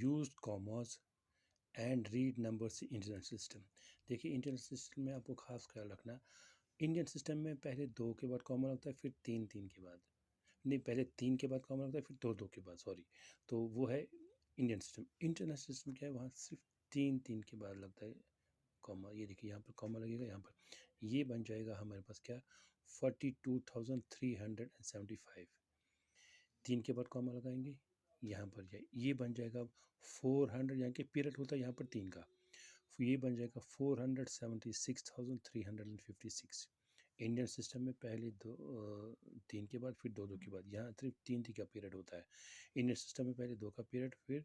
Use commerce and read numbers international system. देखिए international system में आपको खास ख्याल रखना, इंडियन सिस्टम में पहले 2 के बाद कॉमा लगता है, फिर 3 के बाद, नहीं पहले 3 के बाद कॉमा लगता है, फिर 2 के बाद, सॉरी। तो वो है इंडियन सिस्टम। इंटरनेशनल सिस्टम क्या है, वहाँ सिर्फ 3 के बाद लगता है कॉमा। ये देखिए यहाँ पर कॉमा लगेगा, यहाँ पर ये बन जाएगा हमारे पास क्या, 42,375। 3 के बाद कॉमा लगाएंगे, यहाँ पर जाए ये बन जाएगा 400, यहाँ के पीरियड होता है यहाँ पर 3 का, ये बन जाएगा 476,356। इंडियन सिस्टम में पहले 3 के बाद फिर 2 के बाद, यहाँ सिर्फ 3 का पीरियड होता है। इंडियन सिस्टम में पहले 2 का पीरियड, फिर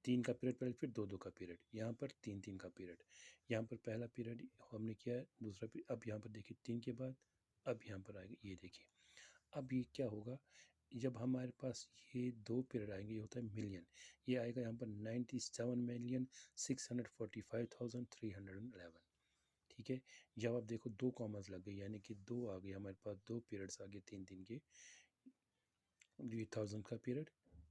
3 का पीरियड, पहले फिर 2 का पीरियड, यहाँ पर 3 का पीरियड। यहाँ पर पहला पीरियड हमने किया है, दूसरा पीरियड, अब यहाँ पर देखिए 3 के बाद, अब यहाँ पर आएगा, ये देखिए अब ये क्या होगा, जब हमारे पास ये 2 पीरियड आएंगे, ये होता है मिलियन, ये आएगा यहाँ पर 97,645,311। ठीक है, जब आप देखो 2 कॉमर्स लग गए, यानी कि 2 आ गए हमारे पास, 2 पीरियड्स आ गए 3 के, ये 1000 का पीरियड,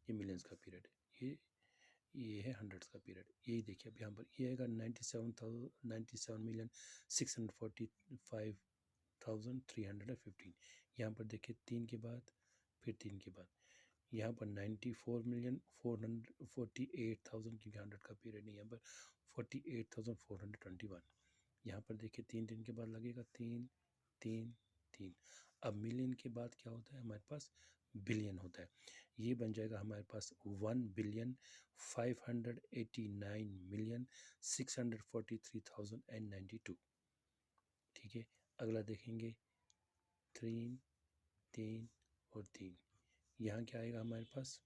ये मिलियंस का पीरियड, ये है हंड्रेड्स का पीरियड। यही देखिए अब यहाँ पर ये आएगा 97,645,315। यहाँ पर देखिए 3 के बाद, फिर 3 के बाद, यहाँ पर 94,448,000, क्योंकि 100 का पीरियड नहीं, यहाँ पर 48,421। यहाँ पर देखिए 3 के बाद लगेगा 3 अब मिलियन के बाद क्या होता है हमारे पास, बिलियन होता है। ये बन जाएगा हमारे पास 1,589,643,092। ठीक है, अगला देखेंगे 3 और 3, यहाँ क्या आएगा हमारे पास,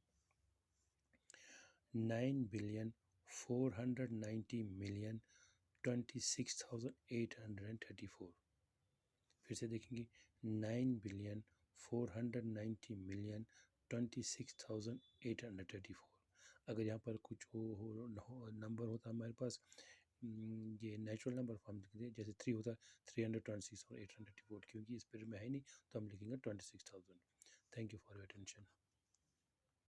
9,490,26,834। फिर से देखेंगे 9,490,26,834। अगर यहाँ पर कुछ हो नंबर होता हमारे पास, ये नेचुरल नंबर फॉर्म लिखते, जैसे 3 होता है, 326 और 834, क्योंकि इस पीरियड में है नहीं, तो हम लिखेंगे 26,000। Thank you for your attention.